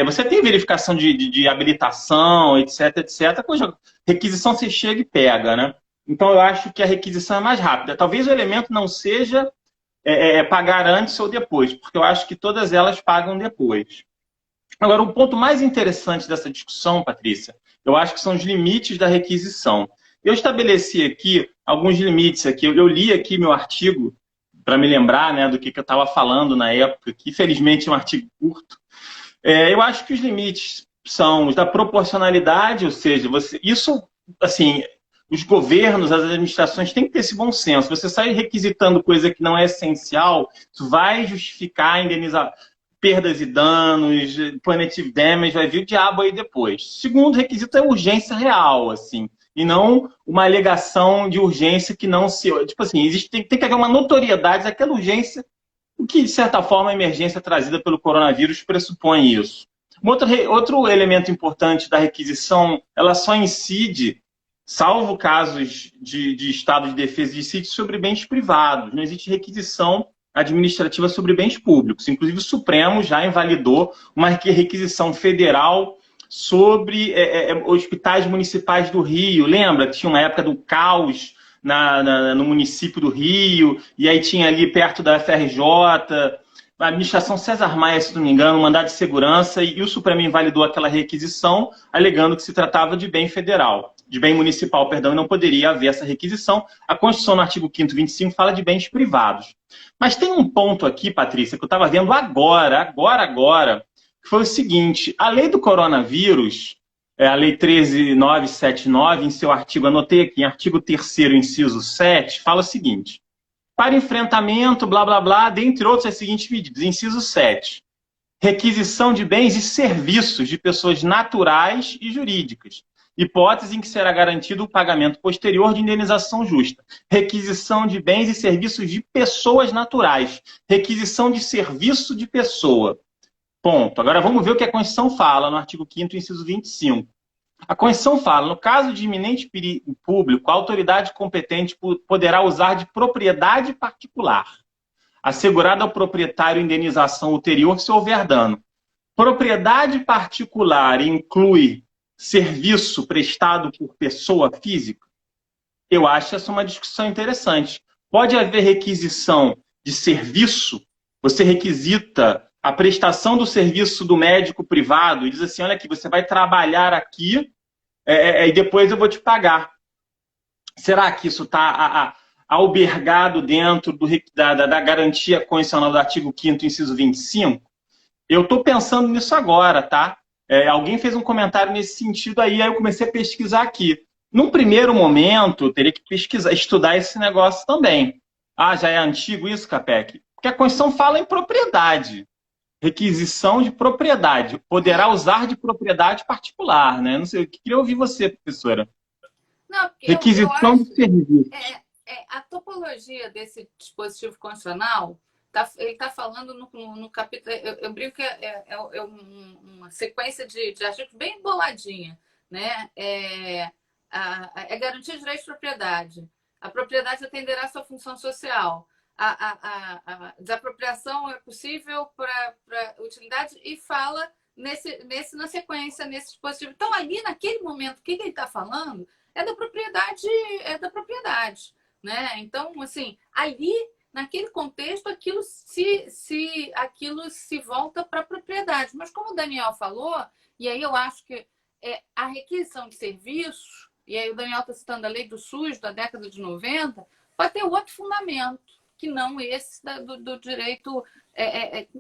você tem verificação de habilitação, etc, etc. Coisa, requisição você chega e pega, né? Então, eu acho que a requisição é mais rápida. Talvez o elemento não seja pagar antes ou depois, porque eu acho que todas elas pagam depois. Agora, o ponto mais interessante dessa discussão, Patrícia, eu acho que são os limites da requisição. Eu estabeleci aqui alguns limites. Aqui. Eu li aqui meu artigo para me lembrar, né, do que eu estava falando na época, que felizmente é um artigo curto. Eu acho que os limites são os da proporcionalidade, ou seja, os governos, as administrações têm que ter esse bom senso. Você sai requisitando coisa que não é essencial, isso vai justificar indenizar perdas e danos, punitive damage, vai vir o diabo aí depois. Segundo requisito é urgência real, assim, e não uma alegação de urgência que não se... Tipo assim, tem que haver uma notoriedade daquela urgência, o que, de certa forma, a emergência trazida pelo coronavírus pressupõe isso. Outro elemento importante da requisição, ela só incide, salvo casos de estado de defesa de sítio, sobre bens privados. Não existe requisição administrativa sobre bens públicos. Inclusive, o Supremo já invalidou uma requisição federal sobre hospitais municipais do Rio. Lembra que tinha uma época do caos no município do Rio, e aí tinha ali perto da FRJ, a administração César Maia, se não me engano, um mandado de segurança, e o Supremo invalidou aquela requisição, alegando que se tratava de bem federal, de bem municipal, perdão, e não poderia haver essa requisição. A Constituição, no artigo 5º, 25, fala de bens privados. Mas tem um ponto aqui, Patrícia, que eu estava vendo agora, que foi o seguinte: a lei do coronavírus, a lei 13.979, em seu artigo, anotei aqui, em artigo 3º, inciso 7, fala o seguinte: para enfrentamento, blá, blá, blá, dentre outros, as seguintes medidas. Inciso 7. Requisição de bens e serviços de pessoas naturais e jurídicas. Hipótese em que será garantido o pagamento posterior de indenização justa. Requisição de bens e serviços de pessoas naturais. Requisição de serviço de pessoa. Ponto. Agora vamos ver o que a Constituição fala no artigo 5º, inciso 25. A Constituição fala, no caso de iminente perigo público, a autoridade competente poderá usar de propriedade particular, assegurada ao proprietário indenização ulterior se houver dano. Propriedade particular inclui serviço prestado por pessoa física? Eu acho essa uma discussão interessante. Pode haver requisição de serviço? Você requisita a prestação do serviço do médico privado e diz assim, olha aqui, você vai trabalhar aqui e depois eu vou te pagar. Será que isso está albergado dentro da garantia constitucional do artigo 5º, inciso 25? Eu estou pensando nisso agora, tá? Alguém fez um comentário nesse sentido aí eu comecei a pesquisar aqui. Num primeiro momento, eu teria que pesquisar, estudar esse negócio também. Ah, já é antigo isso, Capec? Porque a Constituição fala em propriedade. Requisição de propriedade. Poderá usar de propriedade particular, né? Não sei, eu queria ouvir você, professora. Não, porque Requisição eu acho, de serviço. a topologia desse dispositivo constitucional, ele está falando no capítulo. Eu brinco que é uma sequência de artigos bem boladinha. Né? Garantir o direito de propriedade. A propriedade atenderá à sua função social. A desapropriação é possível para utilidade e fala na sequência, nesse dispositivo. Então, ali, naquele momento, o que ele está falando é da propriedade, né? Então, assim, ali, naquele contexto, aquilo se volta para a propriedade. Mas como o Daniel falou, e aí eu acho que a requisição de serviço, e aí o Daniel está citando a lei do SUS da década de 90, pode ter outro fundamento, que não esse do direito.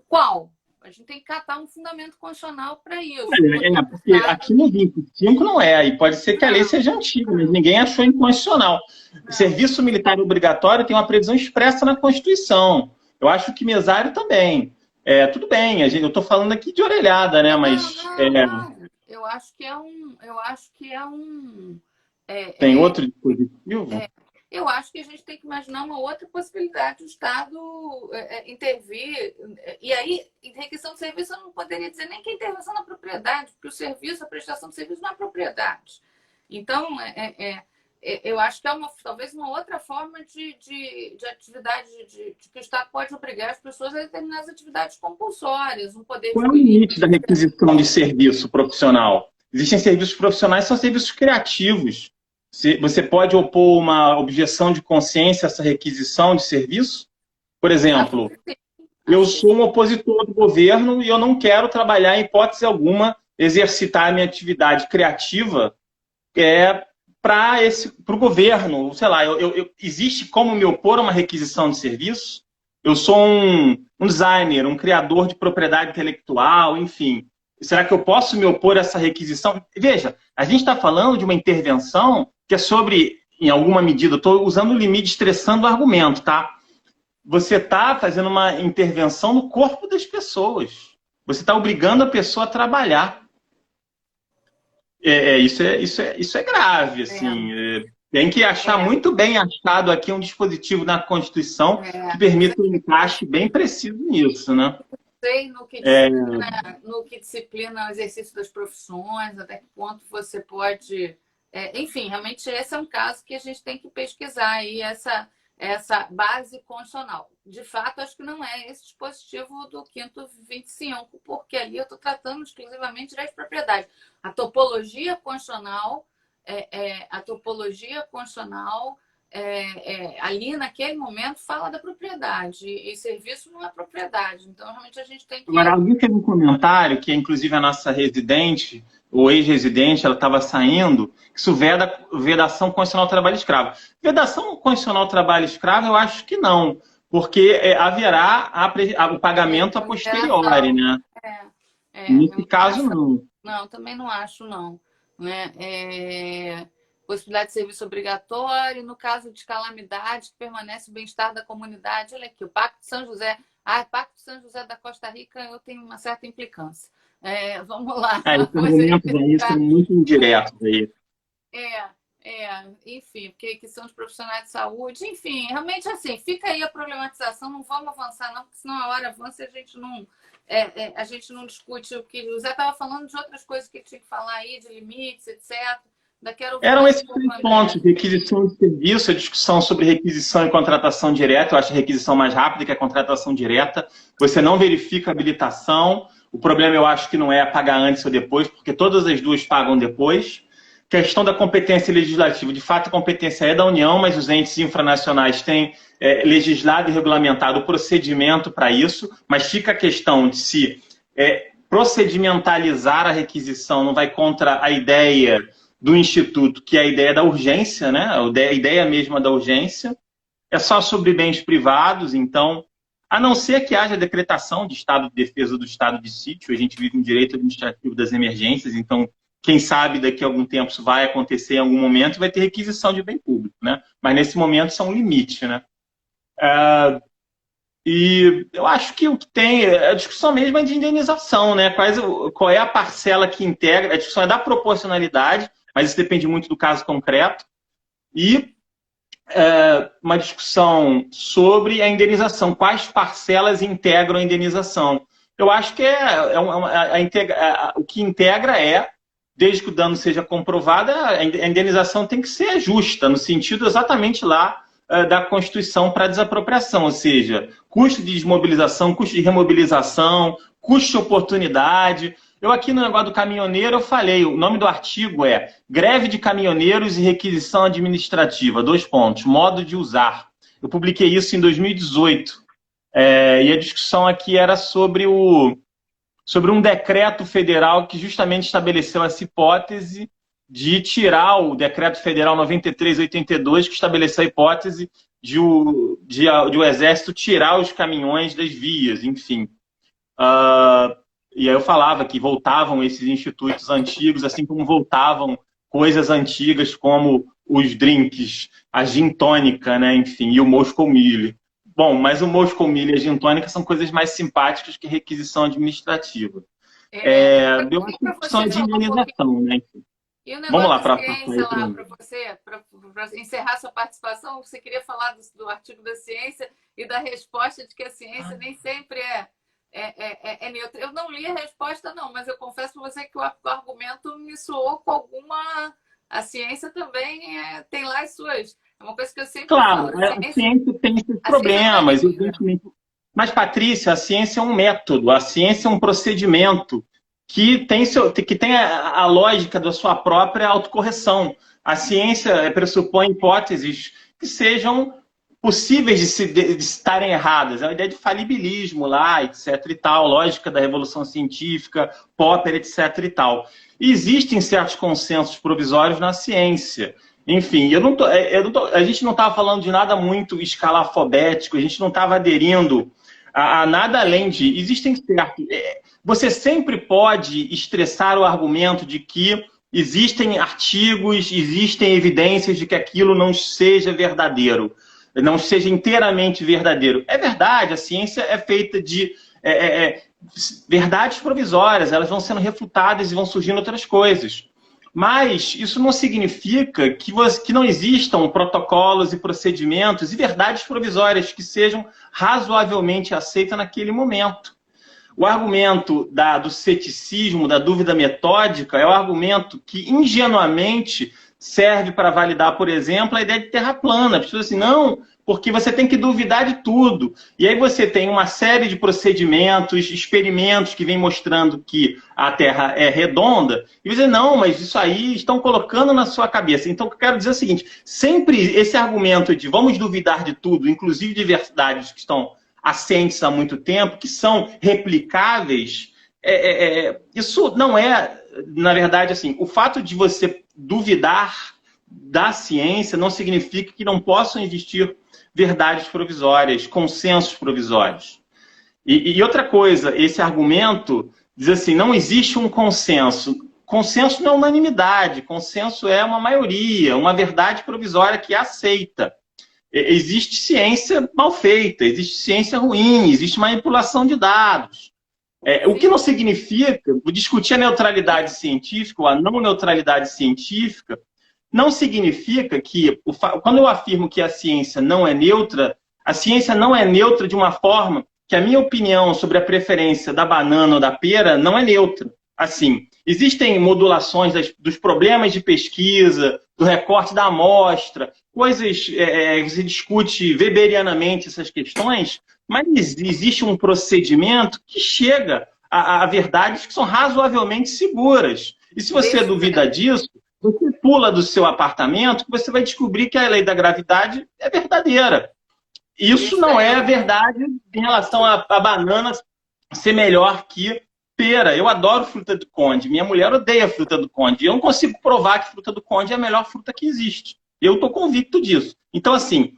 Qual? A gente tem que catar um fundamento constitucional para isso. Porque aqui no 25 não é, e pode ser que a lei seja antiga, mas ninguém achou inconstitucional. O serviço militar obrigatório tem uma previsão expressa na Constituição. Eu acho que mesário também. Tudo bem, eu estou falando aqui de orelhada, né? Mas. Não. Eu acho que é um. Tem outro dispositivo? Eu acho que a gente tem que imaginar uma outra possibilidade do Estado intervir. E aí, requisição de serviço, eu não poderia dizer nem que é intervenção na propriedade, porque o serviço, a prestação de serviço não é propriedade. Então, eu acho que talvez uma outra forma de atividade que o Estado pode obrigar as pessoas a determinadas atividades compulsórias. Qual é o limite da requisição de serviço profissional? Existem serviços profissionais que são serviços criativos. Você pode opor uma objeção de consciência a essa requisição de serviço? Por exemplo, eu sou um opositor do governo e eu não quero trabalhar, em hipótese alguma, exercitar a minha atividade criativa para o governo. Sei lá, existe como me opor a uma requisição de serviço? Eu sou um designer, um criador de propriedade intelectual, enfim. Será que eu posso me opor a essa requisição? Veja, a gente está falando de uma intervenção que é sobre, em alguma medida, estou usando o limite estressando o argumento, tá? Você está fazendo uma intervenção no corpo das pessoas. Você está obrigando a pessoa a trabalhar. Isso é grave, assim. Tem que achar muito bem achado aqui um dispositivo na Constituição que permita um encaixe bem preciso nisso, né? No que disciplina o exercício das profissões, até que ponto você pode... enfim, realmente esse é um caso que a gente tem que pesquisar aí, essa base constitucional. De fato, acho que não é esse dispositivo do 5º 25, porque ali eu estou tratando exclusivamente de direito de propriedade. A topologia constitucional, ali naquele momento fala da propriedade, e serviço não é propriedade. Então, realmente, a gente tem que... Agora, alguém fez um comentário, que é inclusive a nossa residente, ou ex-residente, ela estava saindo, que isso veda vedação constitucional ao trabalho escravo. Vedação constitucional ao trabalho escravo, eu acho que não, porque haverá o pagamento a posteriori, né? Nesse caso, não. Não, também não acho, não. Né? Possibilidade de serviço obrigatório, no caso de calamidade, que permanece o bem-estar da comunidade. Olha aqui, o Pacto de São José. Pacto de São José da Costa Rica, eu tenho uma certa implicância. Vamos lá. Os argumentos aí são muito indiretos aí. Enfim, porque que são os profissionais de saúde. Enfim, realmente assim, fica aí a problematização, não vamos avançar não, porque senão a hora avança e a gente não discute o que... O Zé estava falando de outras coisas que tinha que falar aí, de limites, etc. Eram esses pontos, requisição de serviço, a discussão sobre requisição e contratação direta. Eu acho a requisição mais rápida que a contratação direta. Você não verifica a habilitação. O problema, eu acho que não é pagar antes ou depois, porque todas as duas pagam depois. Questão da competência legislativa. De fato, a competência é da União, mas os entes infranacionais têm legislado e regulamentado o procedimento para isso. Mas fica a questão de se procedimentalizar a requisição não vai contra a ideia do Instituto, que é a ideia da urgência, né? A ideia mesma da urgência. É só sobre bens privados, então a não ser que haja decretação de estado de defesa do estado de sítio. A gente vive um direito administrativo das emergências, então, quem sabe daqui a algum tempo isso vai acontecer em algum momento, vai ter requisição de bem público, né? Mas nesse momento isso é um limite, né? E eu acho que o que tem, a discussão mesmo é de indenização, né? Qual é a parcela que integra, a discussão é da proporcionalidade, mas isso depende muito do caso concreto, e uma discussão sobre a indenização, quais parcelas integram a indenização. Eu acho que o que integra desde que o dano seja comprovado, a indenização tem que ser justa, no sentido exatamente lá da Constituição para desapropriação, ou seja, custo de desmobilização, custo de remobilização, custo de oportunidade. Eu aqui no negócio do caminhoneiro, eu falei, o nome do artigo é Greve de Caminhoneiros e Requisição Administrativa, 2 pontos, modo de usar. Eu publiquei isso em 2018. E a discussão aqui era sobre um decreto federal que justamente estabeleceu essa hipótese de tirar o decreto federal 93/82, que estabeleceu a hipótese de o Exército tirar os caminhões das vias, enfim. E aí eu falava que voltavam esses institutos antigos, assim como voltavam coisas antigas como os drinks, a gin tônica, né? Enfim, e o Moscow Mule. Bom, mas o Moscow Mule e a gin tônica são coisas mais simpáticas que requisição administrativa. Deu uma discussão de indenização, né? E o Vamos lá, negócio da ciência lá para você, para encerrar sua participação, você queria falar do artigo da ciência e da resposta de que a ciência nem sempre é neutra. Eu não li a resposta, não, mas eu confesso para você que o argumento me soou com alguma... A ciência também tem lá as suas... É uma coisa que eu sempre falo. A ciência tem esses problemas. Mas, Patrícia, a ciência é um método, a ciência é um procedimento que tem a lógica da sua própria autocorreção. A ciência pressupõe hipóteses que sejam possíveis de estarem erradas. É uma ideia de falibilismo lá, etc. e tal, lógica da revolução científica, Popper, etc. e tal. E existem certos consensos provisórios na ciência. Enfim, a gente não estava falando de nada muito escalafobético, a gente não estava aderindo a nada além de... Existem certos... Você sempre pode estressar o argumento de que existem artigos, existem evidências de que aquilo não seja verdadeiro, não seja inteiramente verdadeiro. É verdade, a ciência é feita de verdades provisórias, elas vão sendo refutadas e vão surgindo outras coisas. Mas isso não significa que não existam protocolos e procedimentos e verdades provisórias que sejam razoavelmente aceitas naquele momento. O argumento do ceticismo, da dúvida metódica, é o argumento que ingenuamente serve para validar, por exemplo, a ideia de terra plana. As pessoas assim, não, porque você tem que duvidar de tudo. E aí você tem uma série de procedimentos, experimentos que vêm mostrando que a Terra é redonda, e você, não, mas isso aí estão colocando na sua cabeça. Então, eu quero dizer o seguinte, sempre esse argumento de vamos duvidar de tudo, inclusive de verdades que estão assentes há muito tempo, que são replicáveis, isso não é, na verdade, assim, o fato de você duvidar da ciência não significa que não possam existir verdades provisórias, consensos provisórios. E outra coisa, esse argumento diz assim, não existe um consenso. Consenso não é unanimidade, consenso é uma maioria, uma verdade provisória que é aceita. Existe ciência mal feita, existe ciência ruim, existe manipulação de dados. O que não significa, discutir a neutralidade científica ou a não neutralidade científica, não significa que, quando eu afirmo que a ciência não é neutra, a ciência não é neutra de uma forma que a minha opinião sobre a preferência da banana ou da pera não é neutra. Assim, existem modulações dos problemas de pesquisa, do recorte da amostra, coisas que se discute weberianamente essas questões, mas existe um procedimento que chega a verdades que são razoavelmente seguras. E se você duvida disso, você pula do seu apartamento que você vai descobrir que a lei da gravidade é verdadeira. Isso não é verdade em relação a banana ser melhor que pera. Eu adoro fruta do conde. Minha mulher odeia fruta do conde. Eu não consigo provar que fruta do conde é a melhor fruta que existe. Eu estou convicto disso. Então, assim,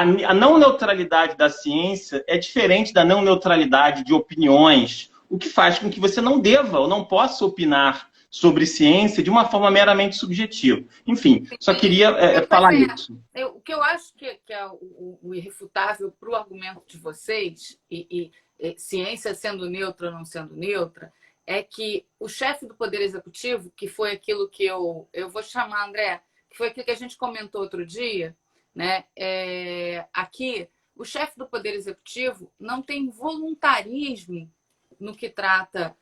a não neutralidade da ciência é diferente da não neutralidade de opiniões, o que faz com que você não deva ou não possa opinar sobre ciência de uma forma meramente subjetiva. Enfim, só queria falar isso. O que eu acho que é o irrefutável para o argumento de vocês, e ciência sendo neutra ou não sendo neutra, é que o chefe do Poder Executivo, que foi aquilo que eu vou chamar, André, que foi aquilo que a gente comentou outro dia, né? Aqui, o chefe do Poder Executivo não tem voluntarismo no que trata,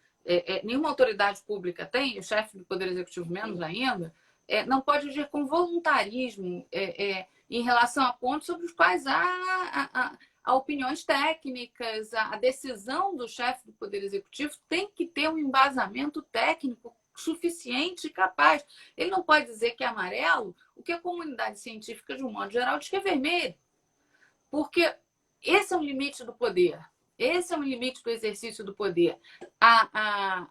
nenhuma autoridade pública tem, o chefe do Poder Executivo menos ainda, não pode agir com voluntarismo em relação a pontos sobre os quais há opiniões técnicas. A decisão do chefe do Poder Executivo tem que ter um embasamento técnico suficiente e capaz. Ele não pode dizer que é amarelo o que a comunidade científica, de um modo geral, diz que é vermelho. Porque esse é um limite do poder. Esse é um limite do exercício do poder. A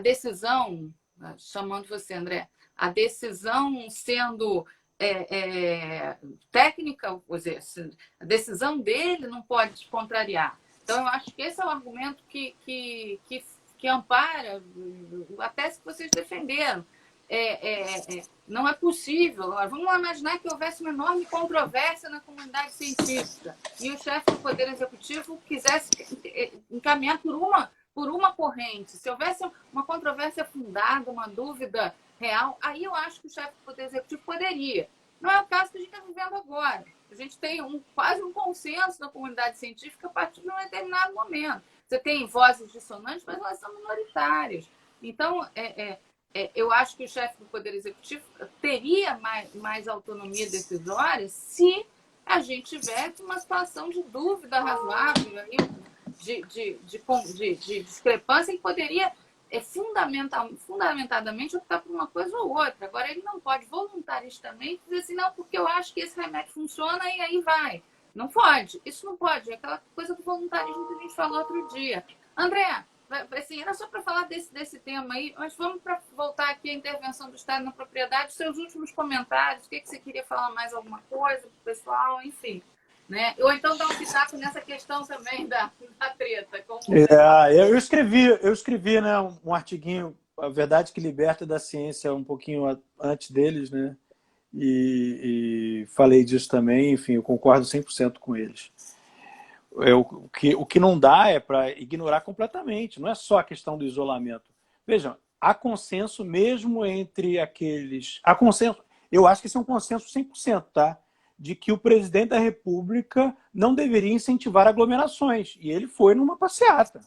decisão, chamando você, André, a decisão sendo técnica, a decisão dele não pode contrariar. Então, eu acho que esse é o argumento que ampara a tese que vocês defenderam. Não é possível. Vamos imaginar que houvesse uma enorme controvérsia na comunidade científica e o chefe do Poder Executivo quisesse encaminhar por uma corrente. Se houvesse uma controvérsia fundada, uma dúvida real, aí eu acho que o chefe do Poder Executivo poderia. Não é o caso que a gente está vivendo agora. A gente tem quase um consenso da comunidade científica a partir de um determinado momento. Você tem vozes dissonantes, mas elas são minoritárias. Então, eu acho que o chefe do Poder Executivo teria mais autonomia decisória se a gente tivesse uma situação de dúvida razoável, de discrepância, que poderia fundamentadamente optar por uma coisa ou outra. Agora, ele não pode voluntaristamente dizer assim, não, porque eu acho que esse remédio funciona e aí vai. Não pode. Isso não pode. É aquela coisa do voluntarismo que a gente falou outro dia. André, assim, era só para falar desse tema aí, mas vamos voltar aqui à intervenção do Estado na propriedade, seus últimos comentários, o que você queria falar mais alguma coisa para o pessoal, enfim. Né? Ou então dar um pitaco nessa questão também da treta. Eu escrevi, né, um artiguinho, A Verdade que Liberta da Ciência, um pouquinho antes deles, né? E falei disso também, enfim, eu concordo 100% com eles. O que não dá é para ignorar completamente, não é só a questão do isolamento. Vejam, há consenso mesmo entre aqueles... Há consenso, eu acho que esse é um consenso 100%, tá? De que o presidente da República não deveria incentivar aglomerações. E ele foi numa passeata.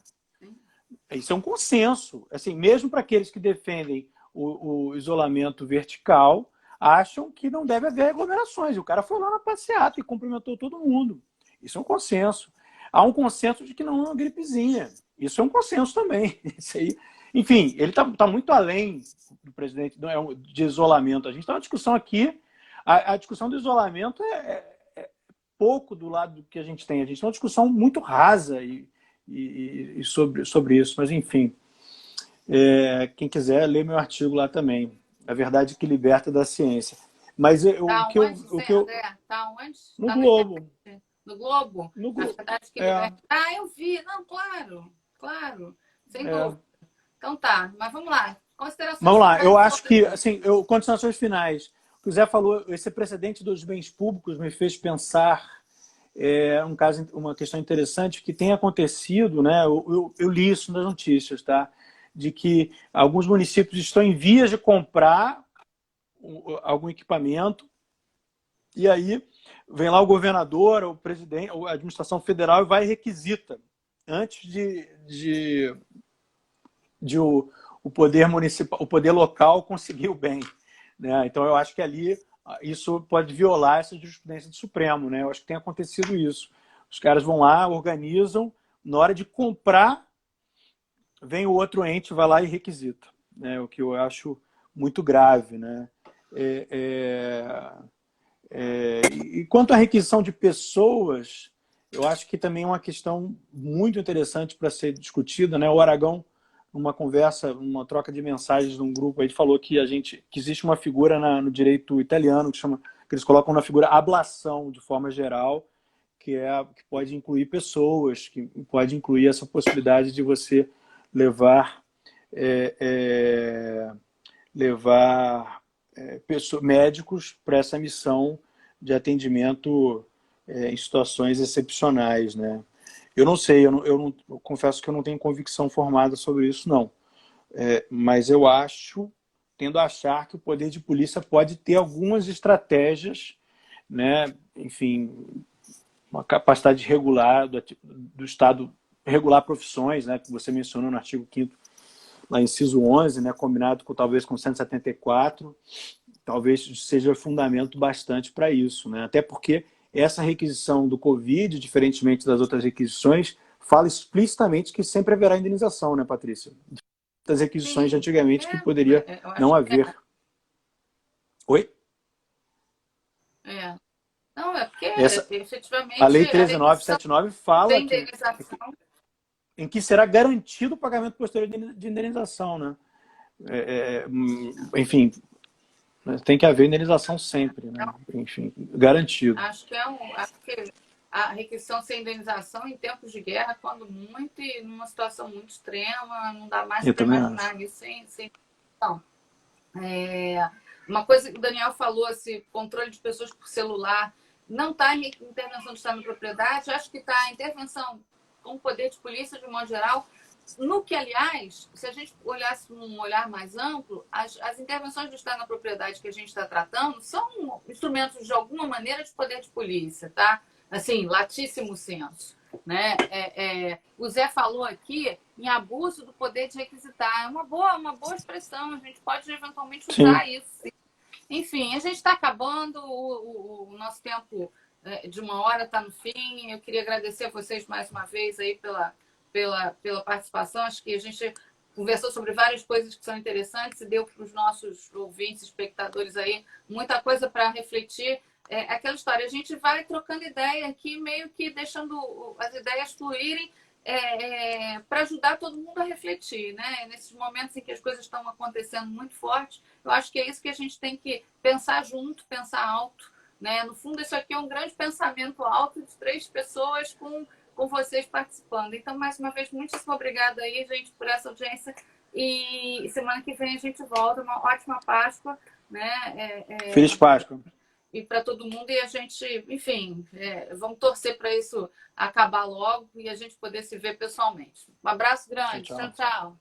Isso é um consenso. Assim, mesmo para aqueles que defendem o isolamento vertical, acham que não deve haver aglomerações. E o cara foi lá na passeata e cumprimentou todo mundo. Isso é um consenso. Há um consenso de que não é uma gripezinha. Isso é um consenso também. Isso aí. Enfim, ele está muito além do presidente de isolamento. A gente está numa discussão aqui. A discussão do isolamento é pouco do lado do que a gente tem. A gente tem uma discussão muito rasa sobre isso. Mas, enfim, quem quiser, lê meu artigo lá também. A Verdade que Liberta da Ciência. Mas André? Tá onde? No Globo. No Globo? No Globo. A Verdade que Liberta. Ah, eu vi. Não, claro. Sem dúvida. Então tá, mas vamos lá. Considerações vamos lá. Eu acho que, assim, considerações finais. O Zé falou, esse precedente dos bens públicos me fez pensar uma questão interessante que tem acontecido, né? Eu li isso nas notícias, tá? De que alguns municípios estão em vias de comprar algum equipamento e aí vem lá o governador, o presidente, a administração federal e vai e requisita antes de o poder municipal, o poder local conseguir o bem. Né? Então, eu acho que ali isso pode violar essa jurisprudência do Supremo. Né? Eu acho que tem acontecido isso. Os caras vão lá, organizam, na hora de comprar, vem o outro ente, vai lá e requisita. Né? O que eu acho muito grave. Né? E quanto à requisição de pessoas, eu acho que também é uma questão muito interessante para ser discutida. Né? O Aragão, numa conversa, uma troca de mensagens num grupo, aí falou que existe uma figura no direito italiano que que eles colocam na figura ablação, de forma geral, que pode incluir pessoas, que pode incluir essa possibilidade de você levar médicos para essa missão de atendimento em situações excepcionais, né? Eu não sei, eu confesso que eu não tenho convicção formada sobre isso, não. Mas eu tendo a achar que o poder de polícia pode ter algumas estratégias, né? Enfim, uma capacidade de regular, do Estado regular profissões, né? Que você mencionou no artigo 5º, lá inciso 11, né? Combinado talvez com 174, talvez seja fundamento bastante para isso, né? Até porque essa requisição do Covid, diferentemente das outras requisições, fala explicitamente que sempre haverá indenização, né, Patrícia? Das requisições de antigamente que poderia não haver. Oi? Não, porque efetivamente... A Lei 13.979 fala em que será garantido o pagamento posterior de indenização, né? Enfim, tem que haver indenização sempre, né? Enfim, garantido. Acho que a requisição sem indenização em tempos de guerra, quando muito, e numa situação muito extrema, não dá mais para imaginar isso sem não. Uma coisa que o Daniel falou, esse controle de pessoas por celular, não está em intervenção do Estado na propriedade, acho que está em intervenção com o poder de polícia, de modo geral, no que, aliás, se a gente olhasse num olhar mais amplo, as intervenções do Estado na propriedade que a gente está tratando são instrumentos, de alguma maneira, de poder de polícia, tá? Assim, latíssimo senso, né? O Zé falou aqui em abuso do poder de requisitar. É uma boa expressão, a gente pode eventualmente usar isso. Enfim, a gente está acabando, o nosso tempo de 1 hora está no fim. Eu queria agradecer a vocês mais uma vez aí pela participação. Acho que a gente conversou sobre várias coisas que são interessantes e deu para os nossos ouvintes, espectadores aí, muita coisa para refletir. Aquela história, a gente vai trocando ideia aqui, meio que deixando as ideias fluírem para ajudar todo mundo a refletir, né? Nesses momentos em que as coisas estão acontecendo muito forte, eu acho que é isso que a gente tem que pensar junto, pensar alto, né? No fundo, isso aqui é um grande pensamento alto de 3 pessoas com vocês participando. Então, mais uma vez, muitíssimo obrigada aí, gente, por essa audiência. E semana que vem a gente volta. Uma ótima Páscoa, né? Feliz Páscoa. E para todo mundo. E a gente, enfim, vamos torcer para isso acabar logo e a gente poder se ver pessoalmente. Um abraço grande. Tchau, tchau.